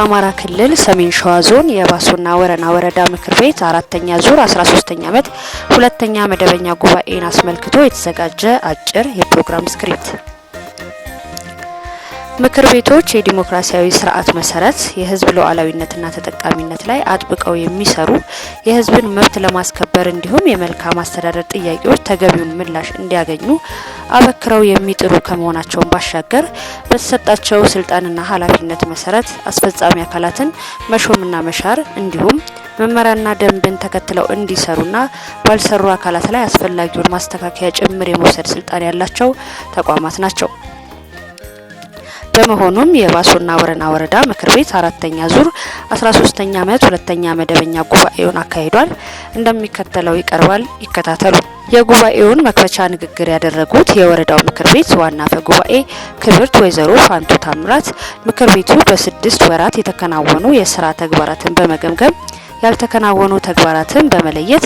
በአማራ ክልል ሰሜን ሸዋ ዞን የባሶና ወረና ወረዳ ምክር ቤት አራተኛ ዙር 13ኛ ዓመት ሁለተኛ መደበኛ ጉባኤን አስመልክቶ የተዘጋጀ አጭር የፕሮግራም ስክሪፕት። ምክር ቤቶች የዲሞክራሲያዊ ስርዓት መሰረት የህዝብ ሉዓላዊነትና ተጠቃሚነት ላይ አጥብቀው የሚሰሩ የህዝብን መብት ለማስከበር እንዲሁም የመልካም አስተዳደር ጥያቄዎች ተገቢውን ምላሽ እንዲያገኙ አበክረው የሚጥሩ ከመሆናቸው ባሻገር በተሰጣቸው ስልጣንና ኃላፊነት መሰረት አስፈጻሚ አካላትን መሾምና መሻር እንዲሁም መመሪያና ደንብን ተከትለው እንዲሰሩና ባልሰሩ አካላት ላይ አስፈላጊውን ማስተካከያ ጭምር የመውሰድ ስልጣን ያላቸው ተቋማት ናቸው። በመሆኑም የባሶና ወረና ወረዳ ምክር ቤት አራተኛ ዙር 13ኛ ዓመት ሁለተኛ መደበኛ ጉባኤውን አካሂዷል። እንደሚከተለው ይቀርባል፣ ይከታተሉ። የጉባኤውን መክፈቻ ንግግር ያደረጉት የወረዳው ምክር ቤት ዋና አፈ ጉባኤ ክብርት ወይዘሮ ፋንቱ ታምራት ምክር ቤቱ በ6 ወራት የተከናወኑ የስራ ተግባራትን በመገምገም ያልተከናወኑ ተግባራትን በመለየት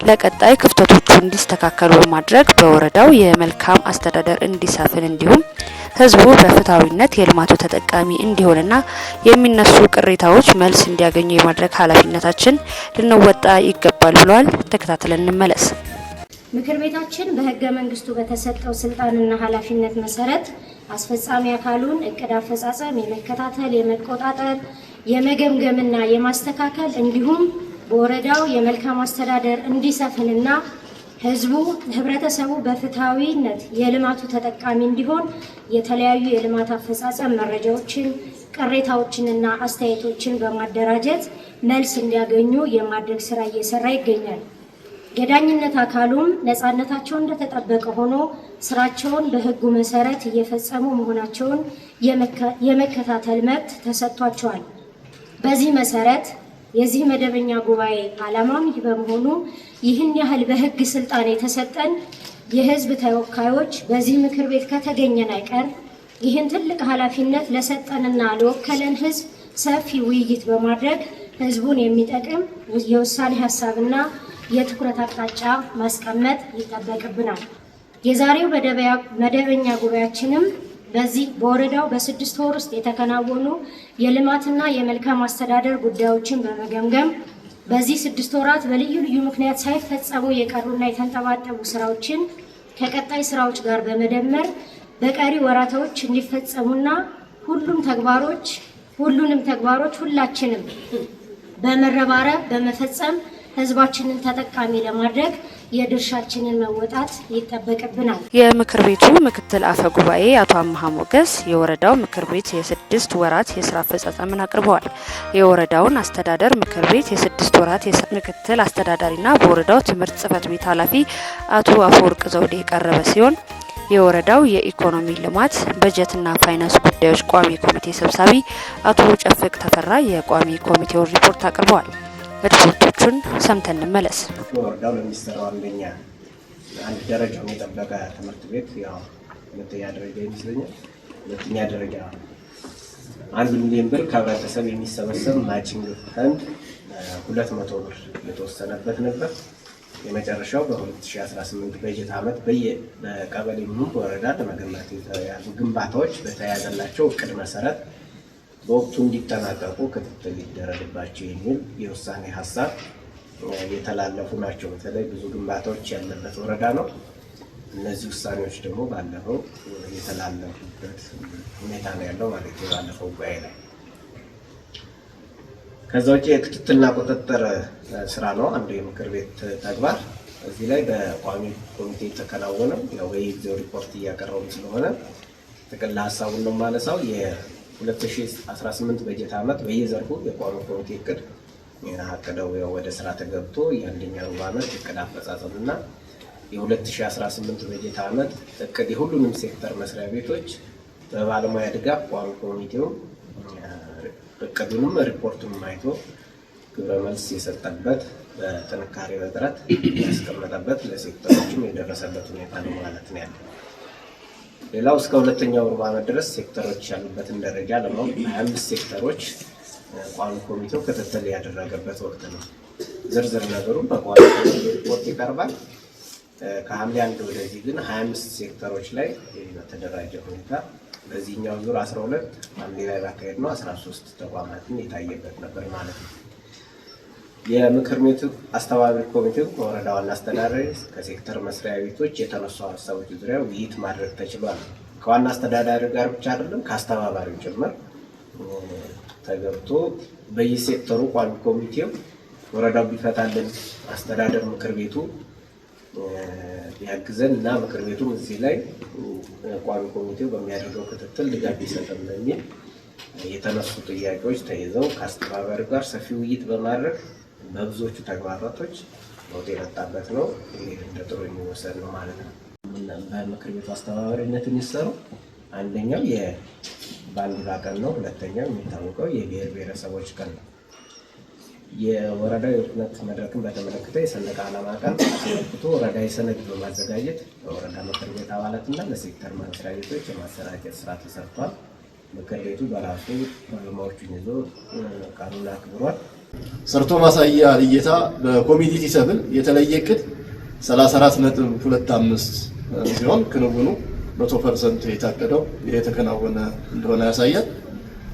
ለቀጣይ ክፍተቶቹ እንዲስተካከሉ በማድረግ በወረዳው የመልካም አስተዳደር እንዲሰፍን እንዲሁም ህዝቡ በፍትሃዊነት የልማቱ ተጠቃሚ እንዲሆንና የሚነሱ ቅሬታዎች መልስ እንዲያገኙ የማድረግ ኃላፊነታችን ልንወጣ ይገባል ብለዋል። ተከታትለን እንመለስ። ምክር ቤታችን በህገ መንግስቱ በተሰጠው ስልጣንና ኃላፊነት መሰረት አስፈጻሚ አካሉን እቅድ አፈጻጸም የመከታተል፣ የመቆጣጠር፣ የመገምገምና የማስተካከል እንዲሁም በወረዳው የመልካም አስተዳደር እንዲሰፍንና ህብረተሰቡ በፍትሃዊነት የልማቱ ተጠቃሚ እንዲሆን የተለያዩ የልማት አፈጻጸም መረጃዎችን፣ ቅሬታዎችንና አስተያየቶችን በማደራጀት መልስ እንዲያገኙ የማድረግ ስራ እየሰራ ይገኛል። የዳኝነት አካሉም ነፃነታቸው እንደተጠበቀ ሆኖ ስራቸውን በህጉ መሰረት እየፈጸሙ መሆናቸውን የመከታተል መብት ተሰጥቷቸዋል። በዚህ መሰረት የዚህ መደበኛ ጉባኤ ዓላማም ይህ በመሆኑ ይህን ያህል በህግ ስልጣን የተሰጠን የህዝብ ተወካዮች በዚህ ምክር ቤት ከተገኘን አይቀር ይህን ትልቅ ኃላፊነት ለሰጠንና ለወከለን ህዝብ ሰፊ ውይይት በማድረግ ህዝቡን የሚጠቅም የውሳኔ ሀሳብና የትኩረት አቅጣጫ ማስቀመጥ ይጠበቅብናል። የዛሬው መደበኛ ጉባኤያችንም በዚህ በወረዳው በ6 ወር ውስጥ የተከናወኑ የልማትና የመልካም አስተዳደር ጉዳዮችን በመገምገም በዚህ 6 ወራት በልዩ ልዩ ምክንያት ሳይፈጸሙ የቀሩና የተንጠባጠቡ ስራዎችን ከቀጣይ ስራዎች ጋር በመደመር በቀሪ ወራቶች እንዲፈጸሙና ሁሉንም ተግባሮች ሁላችንም በመረባረብ በመፈጸም ህዝባችንን ተጠቃሚ ለማድረግ የድርሻችንን መወጣት ይጠበቅብናል። የምክር ቤቱ ምክትል አፈ ጉባኤ አቶ አምሃ ሞገስ የወረዳው ምክር ቤት የ6 ወራት የስራ አፈጻጸምን አቅርበዋል። የወረዳውን አስተዳደር ምክር ቤት የ6 ወራት ምክትል አስተዳዳሪና በወረዳው ትምህርት ጽህፈት ቤት ኃላፊ አቶ አፈወርቅ ዘውዴ የቀረበ ሲሆን የወረዳው የኢኮኖሚ ልማት በጀትና ፋይናንስ ጉዳዮች ቋሚ ኮሚቴ ሰብሳቢ አቶ ጨፍቅ ተፈራ የቋሚ ኮሚቴውን ሪፖርት አቅርበዋል። ሪፖርቶቹን ሰምተን እንመለስ። ወረዳው ለሚሰራው አንድ ደረጃውን የጠበቀ ትምህርት ቤት ያው ሁለተኛ ደረጃ ይመስለኛል። ሁለተኛ ደረጃ 1 ሚሊዮን ብር ከህብረተሰብ የሚሰበሰብ ማቺንግ ፈንድ 200 ብር የተወሰነበት ነበር። የመጨረሻው በ2018 በጀት ዓመት በቀበሌ ሙሉ ወረዳ ለመገንባት የተያዙ ግንባታዎች በተያያዘላቸው እቅድ መሰረት በወቅቱ እንዲጠናቀቁ ክትትል ይደረግባቸው የሚል የውሳኔ ሀሳብ የተላለፉ ናቸው። በተለይ ብዙ ግንባታዎች ያለበት ወረዳ ነው። እነዚህ ውሳኔዎች ደግሞ ባለፈው የተላለፉበት ሁኔታ ነው ያለው ማለት ነው ባለፈው ጉባኤ ላይ። ከዛ ውጭ የክትትልና ቁጥጥር ስራ ነው አንዱ የምክር ቤት ተግባር። እዚህ ላይ በቋሚ ኮሚቴ የተከናወነው ያው በየጊዜው ሪፖርት እያቀረቡ ስለሆነ ጥቅል ሀሳቡን ነው ማለሳው። የ2018 በጀት ዓመት በየዘርፉ የቋሚ ኮሚቴ እቅድ አቅደው ወደ ስራ ተገብቶ የአንደኛ ሩብ ዓመት እቅድ አፈጻጸምና የ2018 በጀት ዓመት እቅድ የሁሉንም ሴክተር መስሪያ ቤቶች በባለሙያ ድጋፍ ቋሚ ኮሚቴው እቅዱንም ሪፖርቱንም አይቶ ግብረ መልስ የሰጠበት በጥንካሬ በጥረት ያስቀመጠበት ለሴክተሮችም የደረሰበት ሁኔታ ነው ማለት ነው ያለው። ሌላው እስከ ሁለተኛው ሩብ ዓመት ድረስ ሴክተሮች ያሉበትን ደረጃ ለማወቅ 25 ሴክተሮች ቋሚ ኮሚቴው ክትትል ያደረገበት ወቅት ነው። ዝርዝር ነገሩን በቋሚ ኮሚቴው ሪፖርት ይቀርባል። ከሐምሌ 1 ወደዚህ ግን 25 ሴክተሮች ላይ በተደራጀ ሁኔታ በዚህኛው ዙር 12 አንዴ ላይ ባካሄድ ነው 13 ተቋማትን የታየበት ነበር ማለት ነው። የምክር ቤቱ አስተባባሪ ኮሚቴው ከወረዳ ዋና አስተዳዳሪ ከሴክተር መስሪያ ቤቶች የተነሱ ሀሳቦች ዙሪያ ውይይት ማድረግ ተችሏል። ከዋና አስተዳዳሪ ጋር ብቻ አይደለም ከአስተባባሪው ጭምር ተገብቶ በየሴክተሩ ቋሚ ኮሚቴው ወረዳው ቢፈታልን አስተዳደር ምክር ቤቱ ያግዘን እና ምክር ቤቱም እዚህ ላይ ቋሚ ኮሚቴው በሚያደርገው ክትትል ድጋፍ ይሰጠን በሚል የተነሱ ጥያቄዎች ተይዘው ከአስተባባሪ ጋር ሰፊ ውይይት በማድረግ በብዙዎቹ ተግባራቶች ለውጥ የመጣበት ነው። ይህ እንደ ጥሩ የሚወሰድ ነው ማለት ነው። በምክር ቤቱ አስተባባሪነት የሚሰሩ አንደኛው የባንዲራ ቀን ነው። ሁለተኛው የሚታወቀው የብሔር ብሔረሰቦች ቀን ነው። የወረዳው የእውቅነት መድረክን በተመለከተ የሰንደቅ ዓላማ ቀን አስመልክቶ ወረዳዊ ሰነድ በማዘጋጀት ለወረዳ ምክር ቤት አባላትና ለሴክተር መስሪያ ቤቶች የማሰራጨት ስራ ተሰርቷል። ምክር ቤቱ በራሱ ባለሙያዎቹን ይዞ ቀኑን አክብሯል። ሰርቶ ማሳያ ልየታ በኮሚኒቲ ሰብል የተለየ እቅድ 34.25 ሲሆን ክንውኑ 100% የታቀደው የተከናወነ እንደሆነ ያሳያል።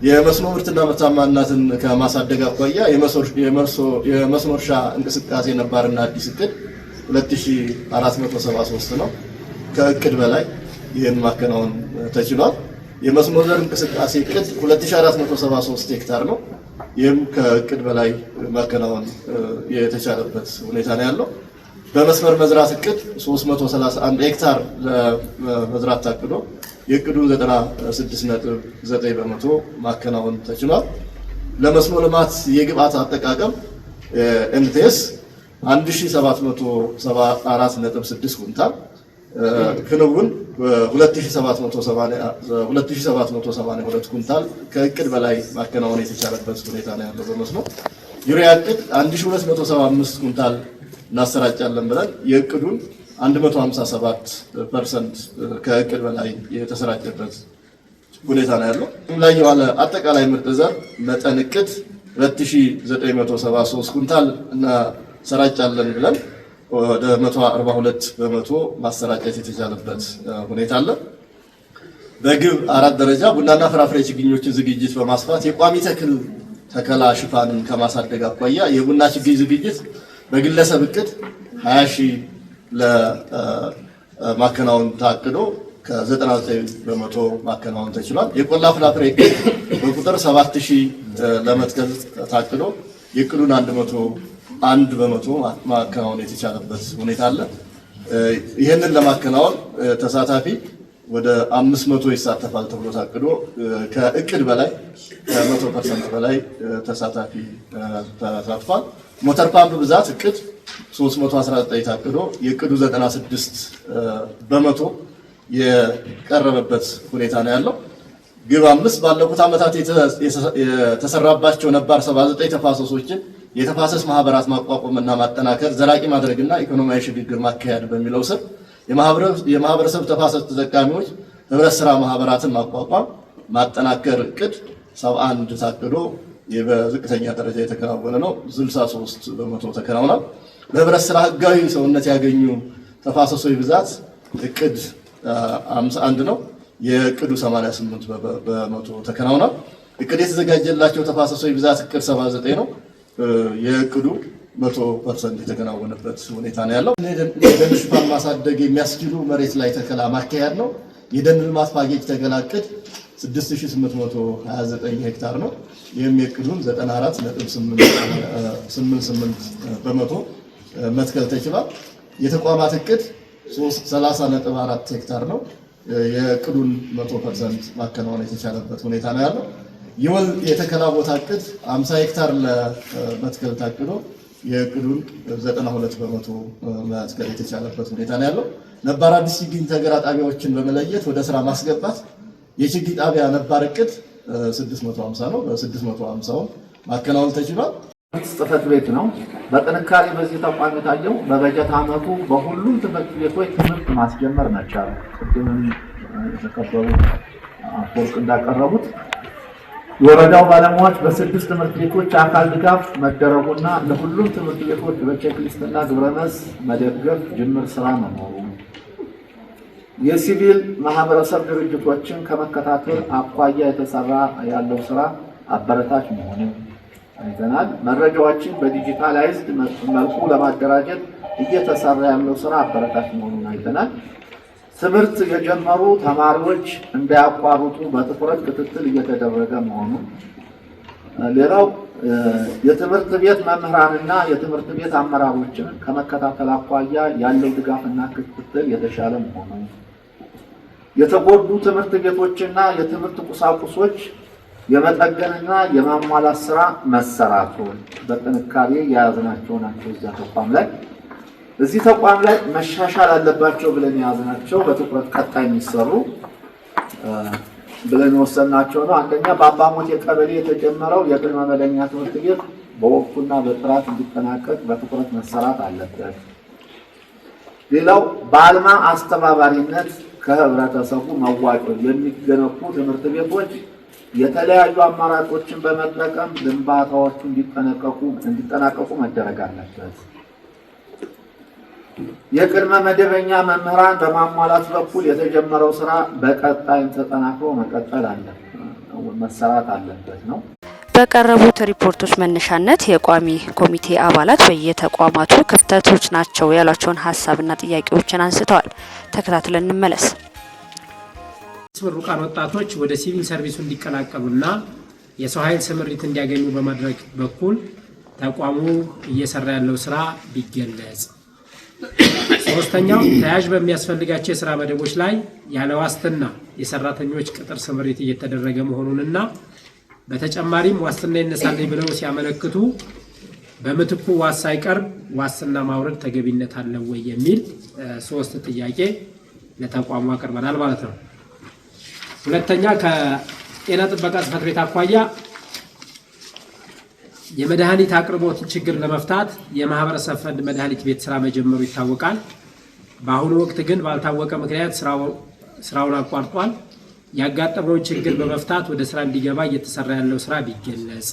የመስኖ ምርትና ምርታማነትን ከማሳደግ አኳያ የመስኖ እርሻ እንቅስቃሴ ነባርና አዲስ እቅድ 2473 ነው። ከእቅድ በላይ ይህን ማከናወን ተችሏል። የመስኖ ዘር እንቅስቃሴ እቅድ 2473 ሄክታር ነው። ይህም ከእቅድ በላይ ማከናወን የተቻለበት ሁኔታ ነው ያለው። በመስመር መዝራት እቅድ 331 ሄክታር ለመዝራት ታቅዶ የእቅዱን 96.9 በመቶ ማከናወን ተችሏል። ለመስኖ ልማት የግብአት አጠቃቀም ኤምቲኤስ 1774.6 ኩንታል ክንውን 2782 ኩንታል ከእቅድ በላይ ማከናወን የተቻለበት ሁኔታ ነው ያለው። በመስኖ ዩሪያ እቅድ 1275 ኩንታል እናሰራጫለን ብለን የእቅዱን 157% ከእቅድ በላይ የተሰራጨበት ሁኔታ ነው ያለው። ላይ የዋለ አጠቃላይ ምርጥ ዘር መጠን እቅድ 2973 ኩንታል እናሰራጫለን ብለን ወደ 142 በመቶ ማሰራጨት የተቻለበት ሁኔታ አለ። በግብ 4 ደረጃ ቡናና ፍራፍሬ ችግኞችን ዝግጅት በማስፋት የቋሚ ተክል ተከላ ሽፋንን ከማሳደግ አኳያ የቡና ችግኝ ዝግጅት በግለሰብ እቅድ 20,000 ለማከናወን ታቅዶ ከ99 በመቶ ማከናወን ተችሏል። የቆላ ፍራፍሬ እቅድ በቁጥር 7,000 ለመትከል ታቅዶ የእቅዱን 101 በመቶ ማከናወን የተቻለበት ሁኔታ አለ። ይህንን ለማከናወን ተሳታፊ ወደ 500 ይሳተፋል ተብሎ ታቅዶ ከእቅድ በላይ ከ100% በላይ ተሳታፊ ተሳትፏል። ሞተር ፓምፕ ብዛት እቅድ 319 ታቅዶ የእቅዱ 96 በመቶ የቀረበበት ሁኔታ ነው ያለው። ግብ 5 ባለፉት ዓመታት የተሰራባቸው ነባር 79 ተፋሰሶችን የተፋሰስ ማህበራት ማቋቋምና ማጠናከር ዘላቂ ማድረግና ኢኮኖሚያዊ ሽግግር ማካሄድ በሚለው ስር የማህበረሰብ ተፋሰስ ተጠቃሚዎች ህብረት ስራ ማህበራትን ማቋቋም ማጠናከር እቅድ 71 ታቅዶ በዝቅተኛ ደረጃ የተከናወነ ነው። 63 በመቶ ተከናውኗል። በህብረት ስራ ህጋዊ ሰውነት ያገኙ ተፋሰሶች ብዛት እቅድ 51 ነው። የእቅዱ 88 በመቶ ተከናውኗል። እቅድ የተዘጋጀላቸው ተፋሰሶች ብዛት እቅድ 79 ነው። የእቅዱ 100% የተከናወነበት ሁኔታ ነው ያለው። የደን ሽፋን ማሳደግ የሚያስችሉ መሬት ላይ ተከላ ማካሄድ ነው። የደን ልማት ፓኬጅ ተከላ እቅድ 6829 ሄክታር ነው። ይህም የእቅዱን 94.88 በመቶ መትከል ተችሏል። የተቋማት እቅድ 30.4 ሄክታር ነው። የእቅዱን 100% ማከናወን የተቻለበት ሁኔታ ነው ያለው። የወል የተከላ ቦታ እቅድ 50 ሄክታር ለመትከል ታቅዶ የእቅዱን 92 በመቶ መትከል የተቻለበት ሁኔታ ነው ያለው። ነባር አዲስ ችግኝ ተገራ ጣቢያዎችን በመለየት ወደ ስራ ማስገባት የችግኝ ጣቢያ ነባር እቅድ 650 ነው። በ650 ማከናወን ተችሏል። ጽሕፈት ቤት ነው። በጥንካሬ በዚህ ተቋም የታየው በበጀት ዓመቱ በሁሉም ትምህርት ቤቶች ትምህርት ማስጀመር መቻል። ቅድምም የተከበሩ አፈወርቅ እንዳቀረቡት የወረዳው ባለሙያዎች በ6 ትምህርት ቤቶች አካል ድጋፍ መደረጉና ለሁሉም ትምህርት ቤቶች በቼክሊስትና ግብረመልስ መደገፍ ጅምር ስራ መኖሩ፣ የሲቪል ማህበረሰብ ድርጅቶችን ከመከታተል አኳያ የተሰራ ያለው ስራ አበረታች መሆኑ አይተናል። መረጃዎችን በዲጂታላይዝድ መልኩ ለማደራጀት እየተሰራ ያለው ስራ አበረታች መሆኑን አይተናል። ትምህርት የጀመሩ ተማሪዎች እንዳያቋርጡ በትኩረት ክትትል እየተደረገ መሆኑ። ሌላው የትምህርት ቤት መምህራንና የትምህርት ቤት አመራሮችን ከመከታተል አኳያ ያለው ድጋፍና ክትትል የተሻለ መሆኑ። የተጎዱ ትምህርት ቤቶችና የትምህርት ቁሳቁሶች የመጠገንና የማሟላት ስራ መሰራቱን በጥንቃቄ የያዝናቸው ናቸው። እዚያ ተቋም ላይ እዚህ ተቋም ላይ መሻሻል አለባቸው ብለን የያዝናቸው በትኩረት ቀጣይ የሚሰሩ ብለን ወሰናቸው ነው። አንደኛ በአባሞቴ ቀበሌ የተጀመረው የቅድመ መደበኛ ትምህርት ቤት በወቅቱና በጥራት እንዲጠናቀቅ በትኩረት መሰራት አለበት። ሌላው በአልማ አስተባባሪነት ከህብረተሰቡ መዋጮ የሚገነቡ ትምህርት ቤቶች የተለያዩ አማራጮችን በመጠቀም ግንባታዎቹ እንዲጠናቀቁ መደረግ አለበት። የቅድመ መደበኛ መምህራን በማሟላት በኩል የተጀመረው ስራ በቀጣይም ተጠናክሮ መሰራት አለበት ነው። በቀረቡት ሪፖርቶች መነሻነት የቋሚ ኮሚቴ አባላት በየተቋማቱ ክፍተቶች ናቸው ያሏቸውን ሀሳብና ጥያቄዎችን አንስተዋል። ተከታትለን እንመለስ። ምሩቃን ወጣቶች ወደ ሲቪል ሰርቪሱ እንዲቀላቀሉና የሰው ኃይል ስምሪት እንዲያገኙ በማድረግ በኩል ተቋሙ እየሰራ ያለው ስራ ቢገለጽ። ሶስተኛው ተያዥ በሚያስፈልጋቸው የስራ መደቦች ላይ ያለ ዋስትና የሰራተኞች ቅጥር ስምሪት እየተደረገ መሆኑንና በተጨማሪም ዋስትና ይነሳልኝ ብለው ሲያመለክቱ በምትኩ ዋስ ሳይቀርብ ዋስትና ማውረድ ተገቢነት አለው ወይ የሚል 3 ጥያቄ ለተቋሙ አቀርበናል ማለት ነው። ሁለተኛ ከጤና ጥበቃ ጽሕፈት ቤት አኳያ የመድኃኒት አቅርቦት ችግር ለመፍታት የማህበረሰብ ፈንድ መድኃኒት ቤት ስራ መጀመሩ ይታወቃል። በአሁኑ ወቅት ግን ባልታወቀ ምክንያት ስራውን አቋርጧል። ያጋጠመውን ችግር በመፍታት ወደ ስራ እንዲገባ እየተሰራ ያለው ስራ ቢገለጽ።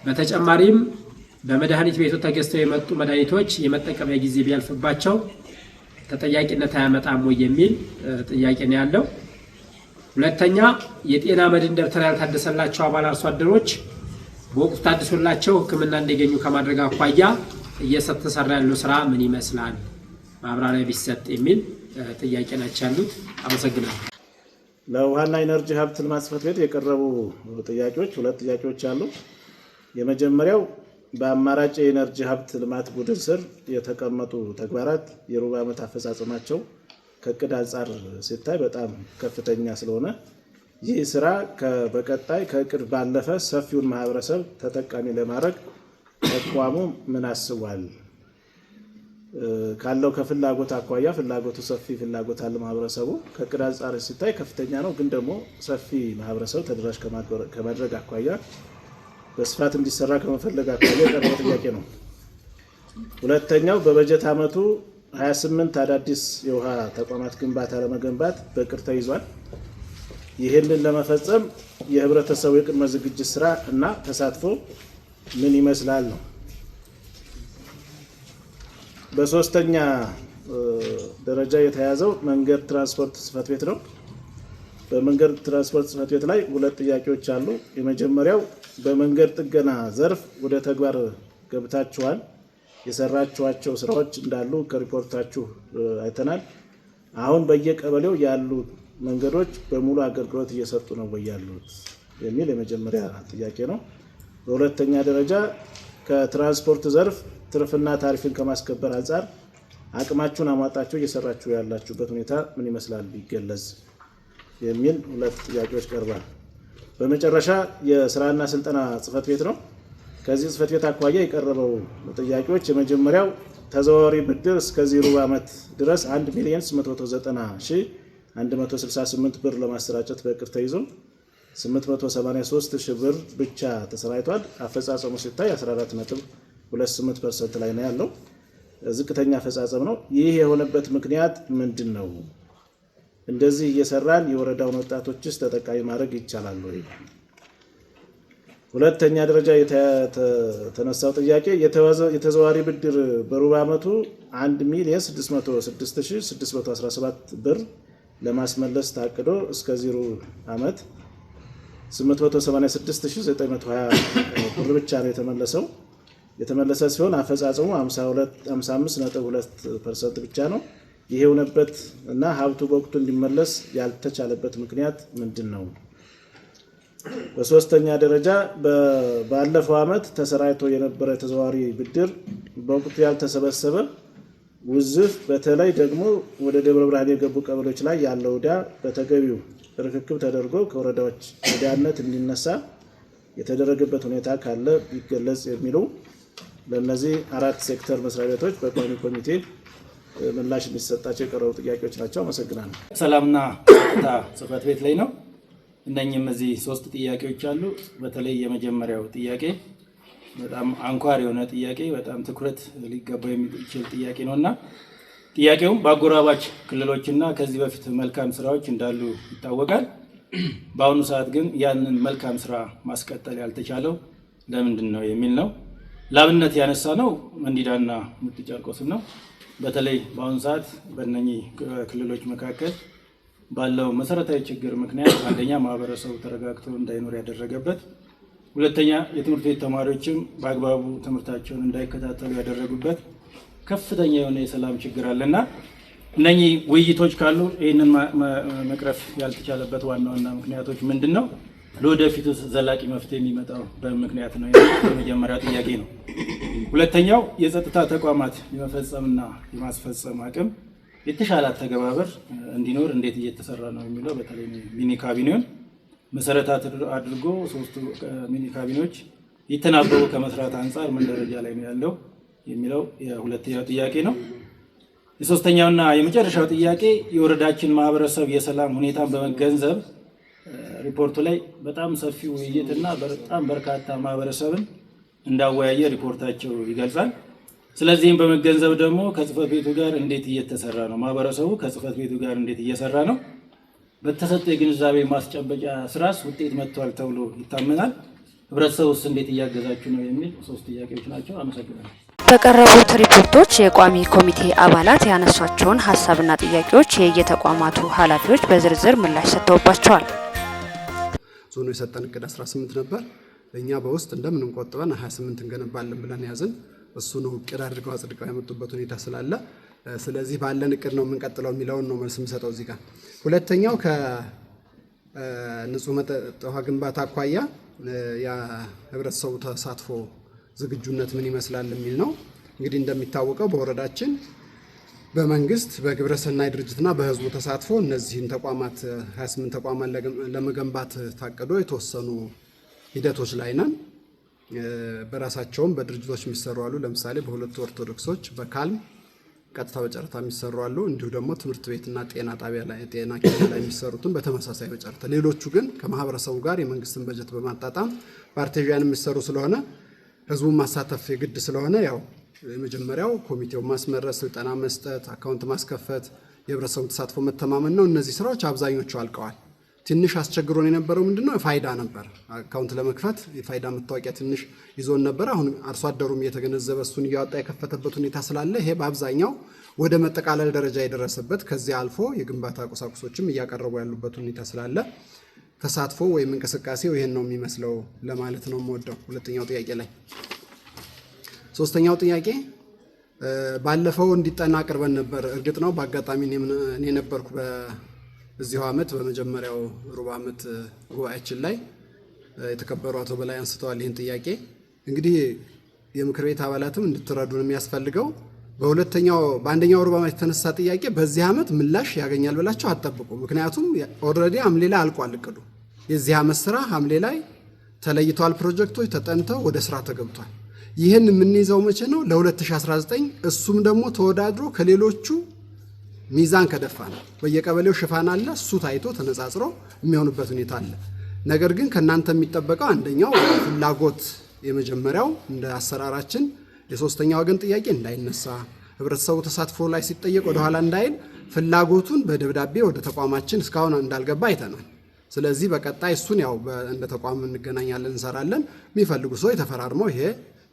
በተጨማሪም በመድኃኒት ቤቱ ተገዝተው የመጡ መድኃኒቶች የመጠቀሚያ ጊዜ ቢያልፍባቸው ተጠያቂነት አያመጣም ወይ የሚል ጥያቄ ነው ያለው። ሁለተኛ የጤና መድን ደብተር ያልታደሰላቸው አባል አርሶ አደሮች በወቅቱ ታድሶላቸው ሕክምና እንዲያገኙ ከማድረግ አኳያ እየተሰራ ያለው ስራ ምን ይመስላል? ማብራሪያ ቢሰጥ የሚል ጥያቄ ናቸው ያሉት። አመሰግናለሁ። ለውሃና ኢነርጂ ሀብት ልማት ጽሕፈት ቤት የቀረቡ ጥያቄዎች 2 ጥያቄዎች አሉ። የመጀመሪያው በአማራጭ የኢነርጂ ሀብት ልማት ቡድን ስር የተቀመጡ ተግባራት የሩብ ዓመት አፈጻጸማቸው ከእቅድ አንጻር ሲታይ በጣም ከፍተኛ ስለሆነ ይህ ስራ በቀጣይ ከእቅድ ባለፈ ሰፊውን ማህበረሰብ ተጠቃሚ ለማድረግ ተቋሙ ምን አስቧል? ካለው ከፍላጎት አኳያ ፍላጎቱ ሰፊ ፍላጎት አለ ማህበረሰቡ ከእቅድ አንጻር ሲታይ ከፍተኛ ነው፣ ግን ደግሞ ሰፊ ማህበረሰብ ተደራሽ ከማድረግ አኳያ በስፋት እንዲሰራ ከመፈለግ አኳያ የቀረበ ጥያቄ ነው። ሁለተኛው በበጀት ዓመቱ 28 አዳዲስ የውሃ ተቋማት ግንባታ ለመገንባት በእቅድ ተይዟል። ይህንን ለመፈጸም የህብረተሰቡ የቅድመ ዝግጅት ስራ እና ተሳትፎ ምን ይመስላል ነው። በሶስተኛ ደረጃ የተያዘው መንገድ ትራንስፖርት ጽሕፈት ቤት ነው። በመንገድ ትራንስፖርት ጽሕፈት ቤት ላይ 2 ጥያቄዎች አሉ። የመጀመሪያው በመንገድ ጥገና ዘርፍ ወደ ተግባር ገብታችኋል፣ የሰራችኋቸው ስራዎች እንዳሉ ከሪፖርታችሁ አይተናል። አሁን በየቀበሌው ያሉ መንገዶች በሙሉ አገልግሎት እየሰጡ ነው ወይ ያሉት የሚል የመጀመሪያ ጥያቄ ነው። በሁለተኛ ደረጃ ከትራንስፖርት ዘርፍ ትርፍና ታሪፍን ከማስከበር አንጻር አቅማችሁን አሟጣችሁ እየሰራችሁ ያላችሁበት ሁኔታ ምን ይመስላል ቢገለጽ የሚል 2 ጥያቄዎች ቀርቧል። በመጨረሻ የስራና ስልጠና ጽሕፈት ቤት ነው። ከዚህ ጽሕፈት ቤት አኳያ የቀረበው ጥያቄዎች የመጀመሪያው ተዘዋዋሪ ብድር እስከዚህ ሩብ ዓመት ድረስ 1,890,168 ብር ለማሰራጨት በእቅድ ተይዞ 883,000 ብር ብቻ ተሰራይቷል። አፈጻጸሙ ሲታይ 14.28% ላይ ነው ያለው። ዝቅተኛ አፈጻጸም ነው። ይህ የሆነበት ምክንያት ምንድን ነው? እንደዚህ እየሰራን የወረዳውን ወጣቶችስ ተጠቃሚ ማድረግ ይቻላል ወይ? ሁለተኛ ደረጃ የተነሳው ጥያቄ የተዘዋዋሪ ብድር በሩብ ዓመቱ 1,606,617 ብር ለማስመለስ ታቅዶ እስከ 0 ዓመት 886920 ብር ብቻ ነው የተመለሰ ሲሆን አፈጻጸሙ 55.2% ብቻ ነው። ይሄ የሆነበት እና ሀብቱ በወቅቱ እንዲመለስ ያልተቻለበት ምክንያት ምንድነው? በሶስተኛ ደረጃ ባለፈው ዓመት ተሰራይቶ የነበረ ተዘዋዋሪ ብድር በወቅቱ ያልተሰበሰበ ውዝፍ በተለይ ደግሞ ወደ ደብረ ብርሃን የገቡ ቀበሌዎች ላይ ያለው ዕዳ በተገቢው ርክክብ ተደርጎ ከወረዳዎች ዕዳነት እንዲነሳ የተደረገበት ሁኔታ ካለ ቢገለጽ የሚሉ ለነዚህ 4 ሴክተር መስሪያ ቤቶች በቋሚ ኮሚቴ ምላሽ እንዲሰጣቸው የቀረቡ ጥያቄዎች ናቸው። አመሰግናለሁ። ሰላምና ጸጥታ ጽሕፈት ቤት ላይ ነው። እነኚህም እዚህ 3 ጥያቄዎች አሉ። በተለይ የመጀመሪያው ጥያቄ በጣም አንኳር የሆነ ጥያቄ፣ በጣም ትኩረት ሊገባው የሚችል ጥያቄ ነውና ጥያቄውም በአጎራባች ክልሎችና ከዚህ በፊት መልካም ስራዎች እንዳሉ ይታወቃል። በአሁኑ ሰዓት ግን ያንን መልካም ስራ ማስቀጠል ያልተቻለው ለምንድን ነው የሚል ነው። ላብነት ያነሳ ነው መንዲዳና ሙጥ ጨርቆስን ነው። በተለይ በአሁኑ ሰዓት በእነኚህ ክልሎች መካከል ባለው መሰረታዊ ችግር ምክንያት አንደኛ ማህበረሰቡ ተረጋግቶ እንዳይኖር ያደረገበት፣ ሁለተኛ የትምህርት ቤት ተማሪዎችም በአግባቡ ትምህርታቸውን እንዳይከታተሉ ያደረጉበት ከፍተኛ የሆነ የሰላም ችግር አለና እነኚህ ውይይቶች ካሉ ይህንን መቅረፍ ያልተቻለበት ዋና ምክንያቶች ምንድን ነው? ለወደፊቱ ዘላቂ መፍትሄ የሚመጣው በምክንያት ነው። የመጀመሪያው ጥያቄ ነው። ሁለተኛው የጸጥታ ተቋማት የመፈጸምና የማስፈጸም አቅም የተሻለ አተገባበር እንዲኖር እንዴት እየተሰራ ነው የሚለው በተለይ ሚኒ ካቢኔውን መሰረት አድርጎ 3 ሚኒ ካቢኔዎች ይተናበቡ ከመስራት አንጻር ምን ደረጃ ላይ ነው ያለው የሚለው የሁለተኛው ጥያቄ ነው። የሶስተኛውና የመጨረሻው ጥያቄ የወረዳችን ማህበረሰብ የሰላም ሁኔታን በመገንዘብ ሪፖርቱ ላይ በጣም ሰፊ ውይይትና በጣም በርካታ ማህበረሰብን እንዳወያየ ሪፖርታቸው ይገልጻል። ስለዚህም በመገንዘብ ደግሞ ከጽሕፈት ቤቱ ጋር እንዴት እየተሰራ ነው፣ ማህበረሰቡ ከጽሕፈት ቤቱ ጋር እንዴት እየሰራ ነው፣ በተሰጠ የግንዛቤ ማስጨበጫ ስራስ ውጤት መጥቷል ተብሎ ይታመናል፣ ህብረተሰቡስ እንዴት እያገዛችሁ ነው የሚል 3 ጥያቄዎች ናቸው። አመሰግናለሁ። በቀረቡት ሪፖርቶች የቋሚ ኮሚቴ አባላት ያነሷቸውን ሀሳብና ጥያቄዎች የየተቋማቱ ኃላፊዎች በዝርዝር ምላሽ ሰጥተውባቸዋል። ዞኑ የሰጠን እቅድ 18 ነበር። እኛ በውስጥ እንደምንም ቆጥበን 28 እንገነባለን ብለን ያዝን። እሱ ነው እቅድ አድርገው አጽድቀው ያመጡበት ሁኔታ ስላለ ስለዚህ ባለን እቅድ ነው የምንቀጥለው የሚለውን ነው መልስ የምሰጠው እዚህ ጋር። ሁለተኛው ከንጹህ መጠጥ ውሃ ግንባታ አኳያ የህብረተሰቡ ተሳትፎ ዝግጁነት ምን ይመስላል የሚል ነው። እንግዲህ እንደሚታወቀው በወረዳችን በመንግስት በግብረሰናይ ድርጅትና በህዝቡ ተሳትፎ እነዚህን ተቋማት 28 ተቋማት ለመገንባት ታቅዶ የተወሰኑ ሂደቶች ላይ ነን። በራሳቸውም በድርጅቶች የሚሰሩ አሉ። ለምሳሌ በሁለቱ ኦርቶዶክሶች በካልም ቀጥታ በጨረታ የሚሰሩ አሉ። እንዲሁ ደግሞ ትምህርት ቤትና ጤና ጣቢያ ላይ ጤና ኬላ ላይ የሚሰሩትን በተመሳሳይ በጨረታ፣ ሌሎቹ ግን ከማህበረሰቡ ጋር የመንግስትን በጀት በማጣጣም በአርቴዥያን የሚሰሩ ስለሆነ ህዝቡን ማሳተፍ የግድ ስለሆነ ያው የመጀመሪያው ኮሚቴው ማስመረጥ፣ ስልጠና መስጠት፣ አካውንት ማስከፈት፣ የህብረተሰቡ ተሳትፎ መተማመን ነው። እነዚህ ስራዎች አብዛኞቹ አልቀዋል። ትንሽ አስቸግሮን የነበረው ምንድነው? ፋይዳ ነበር። አካውንት ለመክፈት የፋይዳ መታወቂያ ትንሽ ይዞን ነበር። አሁን አርሶ አደሩም እየተገነዘበ እሱን እያወጣ የከፈተበት ሁኔታ ስላለ ይሄ በአብዛኛው ወደ መጠቃለል ደረጃ የደረሰበት ከዚህ አልፎ የግንባታ ቁሳቁሶችም እያቀረቡ ያሉበት ሁኔታ ስላለ ተሳትፎ ወይም እንቅስቃሴው ይሄን ነው የሚመስለው ለማለት ነው የምወደው። ሁለተኛው ጥያቄ ላይ ሶስተኛው ጥያቄ ባለፈው እንዲጠና አቅርበን ነበር። እርግጥ ነው በአጋጣሚ እኔ ነበርኩ በዚሁ ዓመት በመጀመሪያው ሩብ ዓመት ጉባኤያችን ላይ የተከበሩ አቶ በላይ አንስተዋል ይህን ጥያቄ። እንግዲህ የምክር ቤት አባላትም እንድትረዱን የሚያስፈልገው በአንደኛው ሩብ ዓመት የተነሳ ጥያቄ በዚህ ዓመት ምላሽ ያገኛል ብላችሁ አትጠብቁ። ምክንያቱም ኦልሬዲ ሐምሌ ላይ አልቋል እቅዱ። የዚህ ዓመት ስራ ሐምሌ ላይ ተለይቷል። ፕሮጀክቶች ተጠንተው ወደ ስራ ተገብቷል። ይህን የምንይዘው መቼ ነው? ለ2019 እሱም ደግሞ ተወዳድሮ ከሌሎቹ ሚዛን ከደፋ ነው። በየቀበሌው ሽፋን አለ። እሱ ታይቶ ተነጻጽሮ የሚሆንበት ሁኔታ አለ። ነገር ግን ከናንተ የሚጠበቀው አንደኛው ፍላጎት የመጀመሪያው እንደ አሰራራችን የሶስተኛ ወገን ጥያቄ እንዳይነሳ፣ ህብረተሰቡ ተሳትፎ ላይ ሲጠየቅ ወደ ኋላ እንዳይል ፍላጎቱን በደብዳቤ ወደ ተቋማችን እስካሁን እንዳልገባ አይተናል። ስለዚህ በቀጣይ እሱን ያው እንደ ተቋም እንገናኛለን፣ እንሰራለን። የሚፈልጉ ሰው የተፈራርመው ይሄ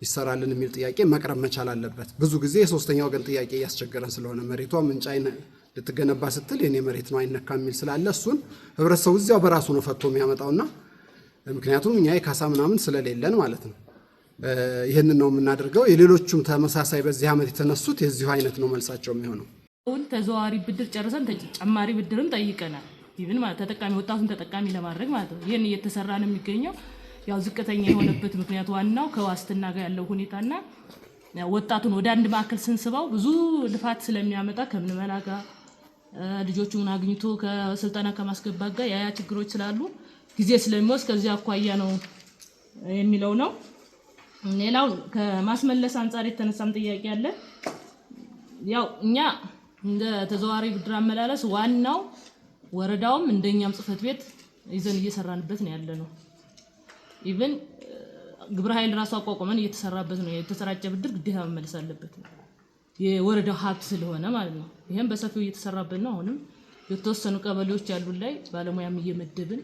ይሰራልን የሚል ጥያቄ መቅረብ መቻል አለበት። ብዙ ጊዜ የሶስተኛ ወገን ጥያቄ እያስቸገረን ስለሆነ መሬቷ ልትገነባ ስትል የኔ መሬት ነው አይነካም የሚል ስላለ እሱን ህብረተሰቡ እዚያው በራሱ ነው ፈቶ የሚያመጣውና ምክንያቱም እኛ የካሳ ምናምን ስለሌለን ማለት ነው ይሄንን ነው የምናደርገው። የሌሎቹም ተመሳሳይ በዚህ ዓመት የተነሱት የዚሁ አይነት ነው መልሳቸው የሚሆነው። ተዘዋዋሪ ብድር ጨርሰን ተጨማሪ ብድርም ጠይቀናል። ይብን ማለት ተጠቃሚ ወጣቱን ተጠቃሚ ለማድረግ ማለት ነው። ይሄን እየተሰራ ነው የሚገኘው። ያው ዝቅተኛ የሆነበት ምክንያት ዋናው ከዋስትና ጋር ያለው ሁኔታና ወጣቱን ወደ አንድ ማዕከል ስንስባው ብዙ ልፋት ስለሚያመጣ ከምንመላ ጋር ልጆቹን አግኝቶ ከስልጠና ከማስገባት ጋር ያ ችግሮች ስላሉ ጊዜ ስለሚወስድ ከዚህ አኳያ ነው የሚለው ነው። ሌላው ከማስመለስ አንፃር የተነሳም ጥያቄ አለ። ያው እኛ እንደ ተዘዋዋሪ ብድር አመላለስ ዋናው ወረዳውም እንደኛም ጽፈት ቤት ይዘን እየሰራንበት ነው ያለነው። ኢቭን ግብረ ኃይል ራሱ አቋቁመን እየተሰራበት ነው። የተሰራጨ ብድር ግዴታ መመለስ አለበት የወረዳው ሀብት ስለሆነ ማለት ነው። ይሄን በሰፊው እየተሰራበት ነው። አሁንም የተወሰኑ ቀበሌዎች ያሉ ላይ ባለሙያም እየመደብን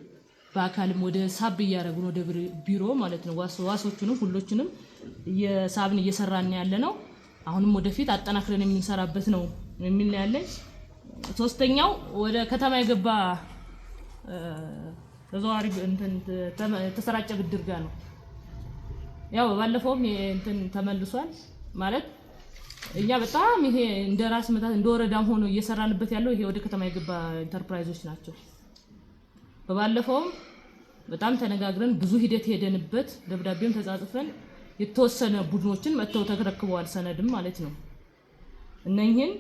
በአካልም ወደ ሳብ እያደረጉን ወደ ቢሮ ማለት ነው ዋሶቹንም ሁሎችንም የሳብን እየሰራን ያለ ነው። አሁንም ወደፊት አጠናክረን የምንሰራበት ነው የሚል ያለኝ። ሶስተኛው ወደ ከተማ የገባ ተዘዋዋሪ እንትን ተሰራጨ ብድር ጋር ነው። ያው ባለፈውም እንትን ተመልሷል ማለት እኛ በጣም ይሄ እንደ ራስ መታት እንደ ወረዳም ሆኖ እየሰራንበት ያለው ይሄ ወደ ከተማ የገባ ኢንተርፕራይዞች ናቸው። በባለፈውም በጣም ተነጋግረን ብዙ ሂደት ሄደንበት ደብዳቤም ተጻጽፈን የተወሰነ ቡድኖችን መተው ተከረክበዋል ሰነድም ማለት ነው። እነኚህን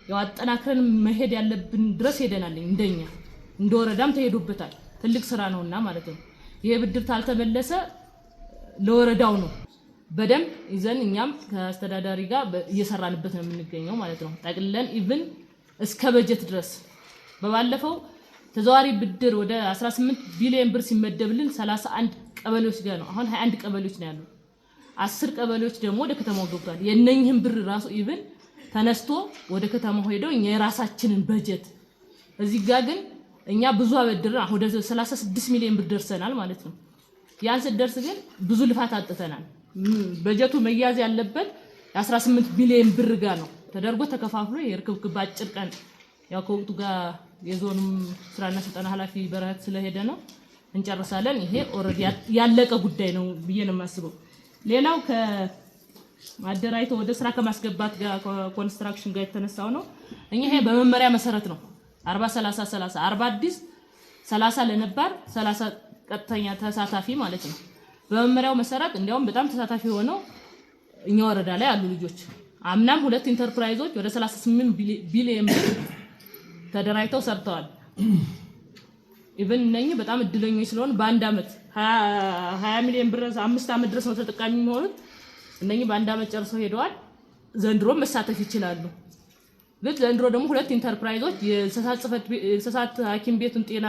ያው አጠናክረን መሄድ ያለብን ድረስ ሄደናል። እንደኛ እንደ ወረዳም ተሄዶበታል። ትልቅ ስራ ነውና ማለት ነው። ይሄ ብድር ታልተመለሰ ለወረዳው ነው በደንብ ይዘን እኛም ከአስተዳዳሪ ጋር እየሰራንበት ነው የምንገኘው ማለት ነው። ጠቅልለን ኢቭን እስከ በጀት ድረስ በባለፈው ተዘዋዋሪ ብድር ወደ 18 ቢሊዮን ብር ሲመደብልን 31 ቀበሌዎች ጋር ነው። አሁን 21 ቀበሌዎች ነው ያሉት። 10 ቀበሌዎች ደግሞ ወደ ከተማው ገብቷል። የነኝህን ብር ራሱ ኢቭን ተነስቶ ወደ ከተማው ሄደው እኛ የራሳችንን በጀት እዚህ ጋር ግን እኛ ብዙ አበድረን አሁን ወደ 36 ሚሊዮን ብር ደርሰናል ማለት ነው። ያን ስደርስ ግን ብዙ ልፋት አጥተናል። በጀቱ መያዝ ያለበት 18 ቢሊዮን ብር ጋር ነው ተደርጎ ተከፋፍሎ የርክብክብ አጭር ቀን ያው ከወቅቱ ጋር የዞኑም ስራና ስልጠና ኃላፊ በረሀት ስለሄደ ነው እንጨርሳለን። ይሄ ኦሬዲ ያለቀ ጉዳይ ነው ብዬ ነው የማስበው። ሌላው ከማደራይቶ ወደ ስራ ከማስገባት ጋር ኮንስትራክሽን ጋር የተነሳው ነው። እኛ ይሄ በመመሪያ መሰረት ነው 40 30 30 40 አዲስ 30 ለነባር 30 ቀጥተኛ ተሳታፊ ማለት ነው። በመመሪያው መሰረት እንዲያውም በጣም ተሳታፊ ሆነው እኛ ወረዳ ላይ አሉ ልጆች። አምናም ሁለት ኢንተርፕራይዞች ወደ 38 ቢሊዮን ብር ተደራይተው ሰርተዋል። ኢቭን እነኚህ በጣም እድለኞች ስለሆነ በአንድ አመት 20 ሚሊዮን ብር 5 አመት ድረስ ነው ተጠቃሚ የሚሆኑት። እነኚህ በአንድ አመት ጨርሰው ሄደዋል። ዘንድሮ መሳተፍ ይችላሉ። ግን ዘንድሮ ደግሞ ሁለት ኢንተርፕራይዞች የእንስሳት ሐኪም ቤቱን ጤና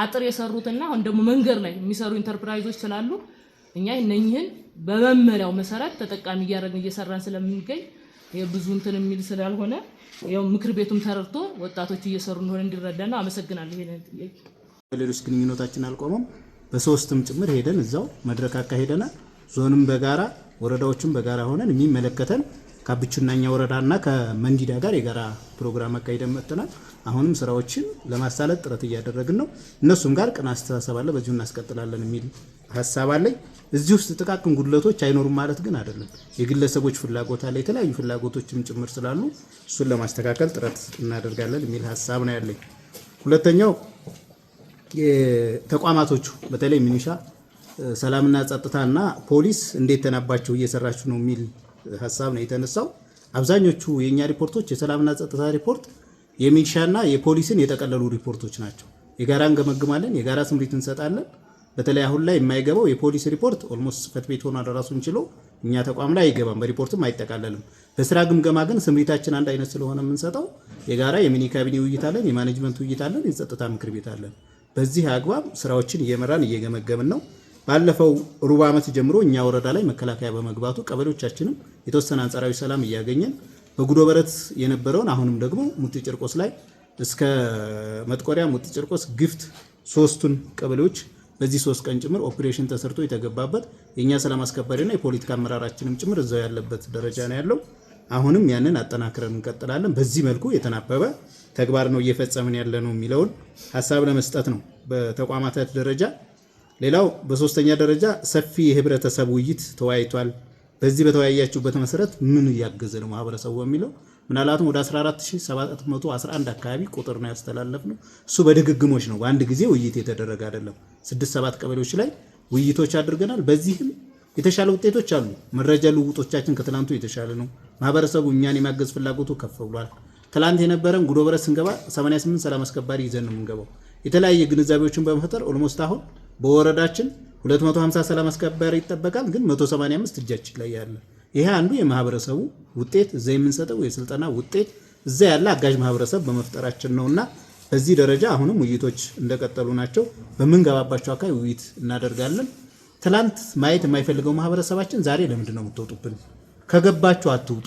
አጥር የሰሩትና አሁን ደግሞ መንገድ ላይ የሚሰሩ ኢንተርፕራይዞች ስላሉ እኛ እነኚህን በመመሪያው መሰረት ተጠቃሚ እያደረግን እየሰራን ስለምንገኝ የብዙ እንትን የሚል ስላልሆነ ያው ምክር ቤቱም ተረድቶ ወጣቶች እየሰሩ እንደሆነ እንዲረዳ ነው። አመሰግናለሁ። ይሄን ጥያቄ ሌሎች ግንኙነታችን አልቆመም። በሶስትም ጭምር ሄደን እዛው መድረክ አካሄደናል። ዞንም በጋራ ወረዳዎችም በጋራ ሆነን የሚመለከተን ከብቹናኛ ወረዳና ከመንዲዳ ጋር የጋራ ፕሮግራም አካሄደን መጥተናል። አሁንም ስራዎችን ለማሳለጥ ጥረት እያደረግን ነው። እነሱም ጋር ቅን አስተሳሰብ አለ፣ በዚሁ እናስቀጥላለን የሚል ሀሳብ አለኝ። እዚህ ውስጥ ጥቃቅን ጉድለቶች አይኖሩም ማለት ግን አይደለም። የግለሰቦች ፍላጎት አለ፣ የተለያዩ ፍላጎቶችም ጭምር ስላሉ እሱን ለማስተካከል ጥረት እናደርጋለን የሚል ሀሳብ ነው ያለኝ። ሁለተኛው ተቋማቶቹ በተለይ ሚኒሻ፣ ሰላምና ጸጥታና ፖሊስ እንዴት ተናባቸው እየሰራችሁ ነው የሚል ሀሳብ ነው የተነሳው። አብዛኞቹ የኛ ሪፖርቶች የሰላምና ጸጥታ ሪፖርት የሚሊሻና የፖሊስን የጠቀለሉ ሪፖርቶች ናቸው። የጋራ እንገመግማለን፣ የጋራ ስምሪት እንሰጣለን። በተለይ አሁን ላይ የማይገባው የፖሊስ ሪፖርት ኦልሞስት ጽፈት ቤት ሆኖ ራሱን ችሎ እኛ ተቋም ላይ አይገባም፣ በሪፖርትም አይጠቃለልም። በስራ ግምገማ ግን ስምሪታችን አንድ አይነት ስለሆነ የምንሰጠው የጋራ የሚኒ ካቢኔ ውይይት አለን፣ የማኔጅመንት ውይይት አለን፣ የጸጥታ ምክር ቤት አለን። በዚህ አግባብ ስራዎችን እየመራን እየገመገምን ነው። ባለፈው ሩብ ዓመት ጀምሮ እኛ ወረዳ ላይ መከላከያ በመግባቱ ቀበሌዎቻችንም የተወሰነ አንጻራዊ ሰላም እያገኘን በጉዶ በረት የነበረውን አሁንም ደግሞ ሙጥ ጭርቆስ ላይ እስከ መጥቆሪያ ሙጥ ጭርቆስ ግፍት ሶስቱን ቀበሌዎች በዚህ 3 ቀን ጭምር ኦፕሬሽን ተሰርቶ የተገባበት የኛ ሰላም አስከባሪና የፖለቲካ አመራራችንም ጭምር እዛው ያለበት ደረጃ ነው ያለው። አሁንም ያንን አጠናክረን እንቀጥላለን። በዚህ መልኩ የተናበበ ተግባር ነው እየፈጸምን ያለ ነው የሚለውን ሐሳብ ለመስጠት ነው በተቋማት ደረጃ። ሌላው በሶስተኛ ደረጃ ሰፊ የህብረተሰብ ውይይት ተወያይቷል። በዚህ በተወያያችሁበት መሰረት ምን እያገዘ ነው ማህበረሰቡ የሚለው ምናልባትም ወደ 14711 አካባቢ ቁጥር ነው ያስተላለፍነው። እሱ በድግግሞች ነው፣ በአንድ ጊዜ ውይይት የተደረገ አይደለም። 6-7 ቀበሌዎች ላይ ውይይቶች አድርገናል። በዚህም የተሻለ ውጤቶች አሉ። መረጃ ልውውጦቻችን ከትላንቱ የተሻለ ነው። ማህበረሰቡ እኛን የማገዝ ፍላጎቱ ከፍ ብሏል። ትላንት የነበረን ጉዶ በረት ስንገባ 88 ሰላም አስከባሪ ይዘን ነው የምንገባው። የተለያየ ግንዛቤዎችን በመፍጠር ኦልሞስት አሁን በወረዳችን 250 ሰላም አስከባሪ ይጠበቃል፣ ግን 185 እጃችን ላይ ያለ። ይሄ አንዱ የማህበረሰቡ ውጤት እዛ የምንሰጠው የስልጠና ውጤት እዛ ያለ አጋዥ ማህበረሰብ በመፍጠራችን ነውና በዚህ ደረጃ አሁንም ውይይቶች እንደቀጠሉ ናቸው። በምንገባባቸው አካባቢ ውይይት እናደርጋለን። ትላንት ማየት የማይፈልገው ማህበረሰባችን ዛሬ ለምንድን ነው የምትወጡብን? ከገባችሁ አትውጡ፣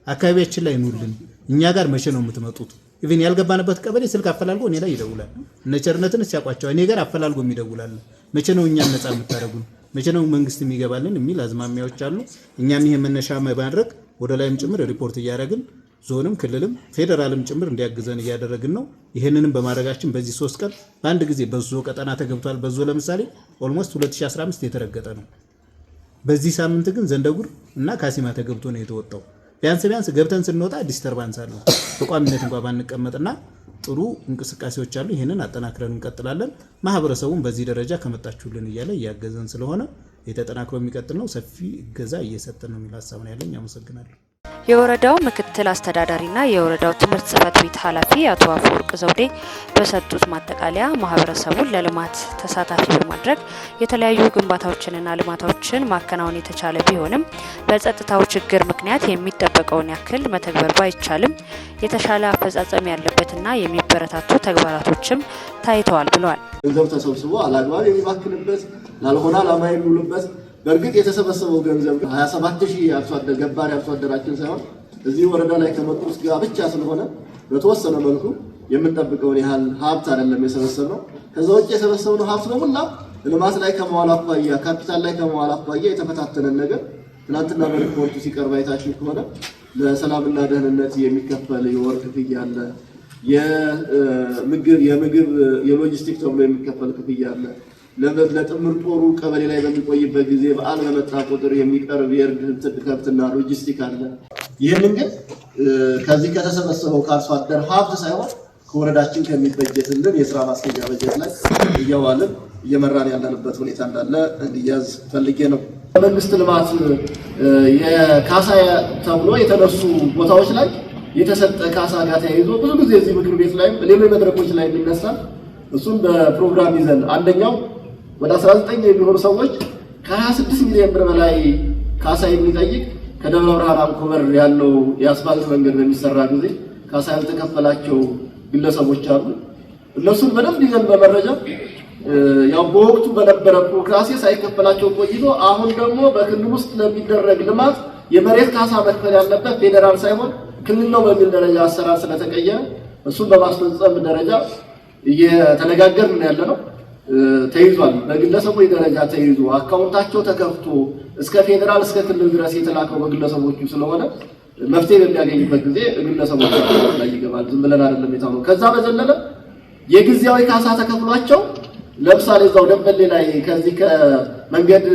አካባቢያችን ላይ ኑልን፣ እኛ ጋር መቼ ነው የምትመጡት? ኢቭን ያልገባንበት ቀበሌ ስልክ አፈላልጎ እኔ ላይ ይደውላል። እነ ቸርነትን ሲያቋቸው እኔ ጋር አፈላልጎ የሚደውላል። መቼ ነው እኛን ነፃ የምታደርጉን? መቼ ነው መንግስት የሚገባልን የሚል አዝማሚያዎች አሉ። እኛም ይሄ መነሻ ማድረግ ወደ ላይም ጭምር ሪፖርት እያደረግን ዞንም ክልልም ፌደራልም ጭምር እንዲያግዘን እያደረግን ነው። ይሄንንም በማድረጋችን በዚህ 3 ቀን በአንድ ጊዜ በዞ ቀጠና ተገብቷል። በዞ ለምሳሌ ኦልሞስት 2015 የተረገጠ ነው። በዚህ ሳምንት ግን ዘንደጉር እና ካሲማ ተገብቶ ነው የተወጣው። ቢያንስ ገብተን ስንወጣ ዲስተርባንስ አለው። በቋሚነት እንኳን ባንቀመጥና ጥሩ እንቅስቃሴዎች አሉ። ይሄንን አጠናክረን እንቀጥላለን። ማህበረሰቡን በዚህ ደረጃ ከመጣችሁልን እያለ እያገዘን ስለሆነ የተጠናክሮ የሚቀጥል ነው። ሰፊ እገዛ እየሰጠን ነው የሚል ሀሳብ ነው ያለኝ። አመሰግናለሁ። የወረዳው ምክትል አስተዳዳሪና የወረዳው ትምህርት ጽሕፈት ቤት ኃላፊ አቶ አፈወርቅ ዘውዴ በሰጡት ማጠቃለያ ማህበረሰቡን ለልማት ተሳታፊ በማድረግ የተለያዩ ግንባታዎችንና ልማቶችን ማከናወን የተቻለ ቢሆንም በጸጥታው ችግር ምክንያት የሚጠበቀውን ያክል መተግበር ባይቻልም የተሻለ አፈጻጸም ያለበትና የሚበረታቱ ተግባራቶችም ታይተዋል ብለዋል። ገንዘብ ተሰብስቦ አላግባብ የሚባክንበት ላልሆነ ዓላማ የሚውልበት በእርግጥ የተሰበሰበው ገንዘብ 27000 አርሶ አደር ገባሪ አርሶ አደራችን ሳይሆን እዚህ ወረዳ ላይ ከመጡ ውስጥ ብቻ ስለሆነ በተወሰነ መልኩ የምንጠብቀውን ያህል ሀብት አይደለም የሰበሰብነው። ከዛ ውጭ የሰበሰብነው ሀብት በሙላ ልማት ላይ ከመዋል አኳያ ካፒታል ላይ ከመዋል አኳያ የተፈታተነን ነገር ትናንትና በሪፖርቱ ሲቀርብ አይታችሁ ከሆነ ለሰላምና ደህንነት የሚከፈል የወር ክፍያ አለ። የምግብ የሎጂስቲክ ተብሎ የሚከፈል ክፍያ አለ። ለጥምር ጦሩ ቀበሌ ላይ በሚቆይበት ጊዜ በዓል በመጣ ቁጥር የሚቀርብ የእርድ ከብትና ሎጂስቲክ አለ። ይህንን ግን ከዚህ ከተሰበሰበው ከአርሶ አደር ሀብት ሳይሆን ከወረዳችን ከሚበጀትልን የስራ ማስኬጃ በጀት ላይ እያዋልን እየመራን ያለንበት ሁኔታ እንዳለ እንዲያዝ ፈልጌ ነው። መንግስት ልማት የካሳ ተብሎ የተነሱ ቦታዎች ላይ የተሰጠ ካሳ ጋር ተያይዞ ብዙ ጊዜ እዚህ ምክር ቤት ላይ ሌሎች መድረኮች ላይ የሚነሳል። እሱን በፕሮግራም ይዘን አንደኛው ወደ 19 የሚሆኑ ሰዎች ከ26 ሚሊዮን ብር በላይ ካሳ የሚጠይቅ ከደብረ ብርሃን አንኮበር ያለው የአስፋልት መንገድ በሚሰራ ጊዜ ካሳ ያልተከፈላቸው ግለሰቦች አሉ። እነሱን በደንብ ይዘን በመረጃ ያው በወቅቱ በነበረ ፕሮግራም ሳይከፈላቸው ቆይቶ አሁን ደግሞ በክልል ውስጥ ለሚደረግ ልማት የመሬት ካሳ መክፈል ያለበት ፌደራል ሳይሆን ክልል ነው በሚል ደረጃ አሰራር ስለተቀየረ እሱን በማስፈጸም ደረጃ እየተነጋገርን ያለነው ተይዟል። በግለሰቦች ደረጃ ተይዞ አካውንታቸው ተከፍቶ እስከ ፌደራል እስከ ክልል ድረስ የተላከው በግለሰቦቹ ስለሆነ መፍትሄ በሚያገኝበት ጊዜ ግለሰቦች ላይ ይገባል። ዝም ብለን አይደለም የታወቀው። ከዛ በዘለለ የጊዜያዊ ካሳ ተከፍሏቸው ለምሳሌ እዛው ደንበሌ ላይ ከዚህ ከመንገድ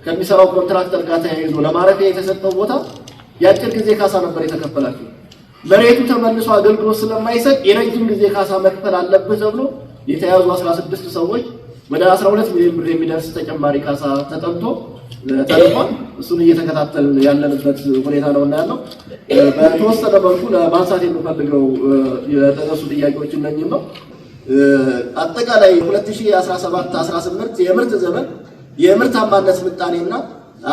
ከሚሰራው ኮንትራክተር ጋር ተያይዞ ለማረፊያ የተሰጠው ቦታ የአጭር ጊዜ ካሳ ነበር የተከፈላቸው። መሬቱ ተመልሶ አገልግሎት ስለማይሰጥ የረጅም ጊዜ ካሳ መክፈል አለበት ተብሎ የተያዙ 16 ሰዎች ወደ 12 ሚሊዮን ብር የሚደርስ ተጨማሪ ካሳ ተጠንቶ ተልኳል። እሱን እየተከታተልን ያለንበት ሁኔታ ነው እና ያለው በተወሰነ መልኩ ለማንሳት የምፈልገው የተነሱ ጥያቄዎች እነኚህ ነው። አጠቃላይ 2017-18 የምርት ዘመን የምርታማነት ምጣኔና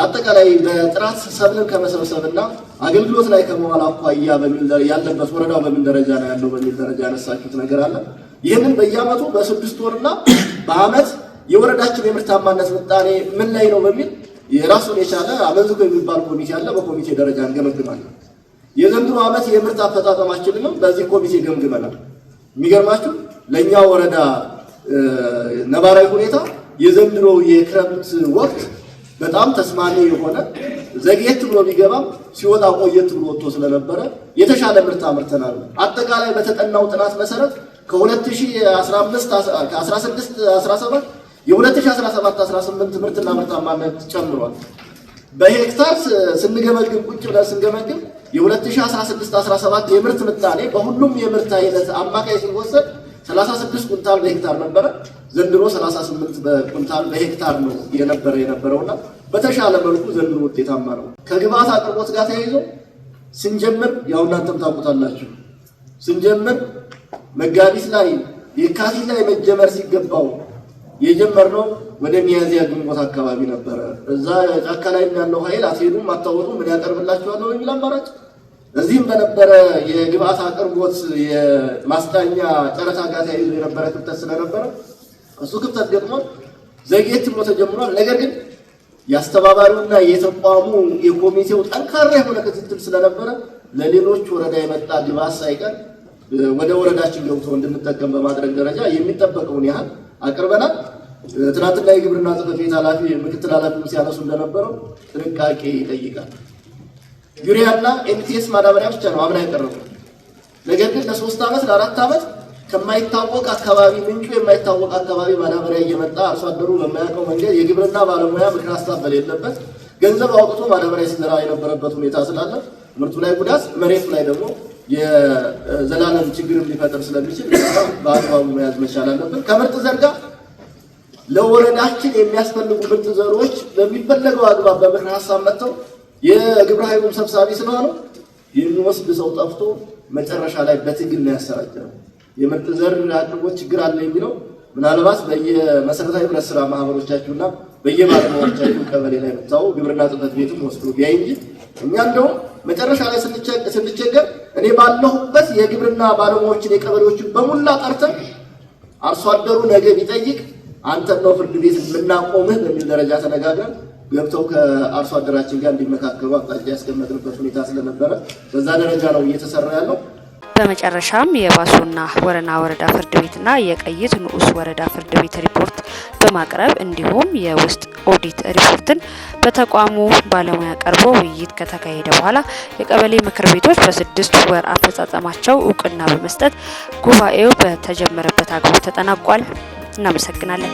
አጠቃላይ በጥራት ሰብልን ከመሰብሰብና አገልግሎት ላይ ከመዋል አኳያ ያለበት ወረዳው በምን ደረጃ ነው ያለው በሚል ደረጃ ያነሳችሁት ነገር አለ። ይህንን በየዓመቱ በ6 ወርና በዓመት የወረዳችን የምርታማነት ምጣኔ ምን ላይ ነው በሚል የራሱን የቻለ አመዝኮ የሚባል ኮሚቴ አለ። በኮሚቴ ደረጃ እንገመግማለን። የዘንድሮ ዓመት የምርት አፈጻጸማችንንም በዚህ ኮሚቴ ገምግመናል። የሚገርማችሁ ለኛ ወረዳ ነባራዊ ሁኔታ የዘንድሮ የክረምት ወቅት በጣም ተስማሚ የሆነ ዘግየት ብሎ ቢገባም ሲወጣ ቆየት ብሎ ወጥቶ ስለነበረ የተሻለ ምርት አምርተናል። አጠቃላይ በተጠናው ጥናት መሰረት ከ2015 ከ16 17 የ2017-18 ምርትና ምርታማነት ጨምሯል። በሄክታር ስንገመግም ቁጭ ብለን ስንገመግም የ2016-17 የምርት ምጣኔ በሁሉም የምርት አይነት አማካይ ሲወሰድ 36 ኩንታል በሄክታር ነበረ። ዘንድሮ 38 ኩንታል በሄክታር ነው የነበረውና በተሻለ መልኩ ዘንድሮ ውጤታማ ነው። ከግብአት አቅርቦት ጋር ተያይዞ ስንጀምር ያው እናንተም ታውቁታላችሁ። ስንጀምር መጋቢት ላይ የካቲት ላይ መጀመር ሲገባው የጀመርነው ወደ ሚያዝያ ግንቦት አካባቢ ነበረ። እዛ ጫካ ላይ ያለው ኃይል አትሄዱም አታወጡ ምን ያቀርብላችኋል ነው የሚል አማራጭ። እዚህም በነበረ የግብአት አቅርቦት የማስዳኛ ጨረታ ጋር ተያይዞ የነበረ ክፍተት ስለነበረ እሱ ክፍተት ገጥሞ ዘግየት ብሎ ተጀምሯል። ነገር ግን ያስተባባሪውና የተቋሙ የኮሚቴው ጠንካራ የሆነ ክትትል ስለነበረ ለሌሎች ወረዳ የመጣ ግብአት ሳይቀር ወደ ወረዳችን ገብቶ እንድንጠቀም በማድረግ ደረጃ የሚጠበቀውን ያህል አቅርበናል። ትናንትና የግብርና ጽሕፈት ቤት ኃላፊ ምክትል ኃላፊው ሲያነሱ እንደነበረው ጥንቃቄ ይጠይቃል። ዩሪያና ኤንፒኤስ ማዳበሪያ ብቻ ነው አምና ያቀረበው። ነገር ግን ለ3 ዓመት ለ4 ዓመት ከማይታወቅ አካባቢ ምንጩ የማይታወቅ አካባቢ ማዳበሪያ እየመጣ አርሶ አደሩ በማያውቀው መንገድ የግብርና ባለሙያ ምክር ሀሳብ በሌለበት ገንዘብ አውጥቶ ማዳበሪያ ሲዘራ የነበረበት ሁኔታ ስላለ ምርቱ ላይ ጉዳት፣ መሬቱ ላይ ደግሞ የዘላለም ችግር ሊፈጥር ስለሚችል በአግባቡ መያዝ መቻል አለበት። ከምርጥ ዘር ጋር ለወረዳችን የሚያስፈልጉ ምርጥ ዘሮች በሚፈለገው አግባብ በምክር ሀሳብ መጥተው የግብረ ኃይሉም ሰብሳቢ ስለሆነ የሚወስድ ሰው ጠፍቶ መጨረሻ ላይ በትግል ነው ያሰራጨው። የምርጥ ዘር አቅርቦት ችግር አለ የሚለው ምናልባት በየመሰረታዊ ህብረት ስራ ማህበሮቻችሁና በየባለሙያዎቻችሁ ቀበሌ ላይ መጣው ግብርና ጽሕፈት ቤቱም ወስዶ ቢያይ እንጂ እኛ እንደው መጨረሻ ላይ ስንቸገር እኔ ባለሁበት የግብርና ባለሙያዎችን የቀበሌዎችን በሙላ ጠርተን አርሶ አደሩ ነገ ቢጠይቅ አንተን ነው ፍርድ ቤት የምናቆምህ በሚል ደረጃ ተነጋግረን ገብተው ከአርሶ አደራችን ጋር እንዲመካከሩ አቅጣጫ ያስቀመጥንበት ሁኔታ ስለነበረ በዛ ደረጃ ነው እየተሰራ ያለው። በመጨረሻም የባሶና ወረና ወረዳ ፍርድ ቤትና የቀይት ንዑስ ወረዳ ፍርድ ቤት ሪፖርት በማቅረብ እንዲሁም የውስጥ ኦዲት ሪፖርትን በተቋሙ ባለሙያ ቀርቦ ውይይት ከተካሄደ በኋላ የቀበሌ ምክር ቤቶች በ6 ወር አፈጻጸማቸው እውቅና በመስጠት ጉባኤው በተጀመረበት አግባብ ተጠናቋል። እናመሰግናለን።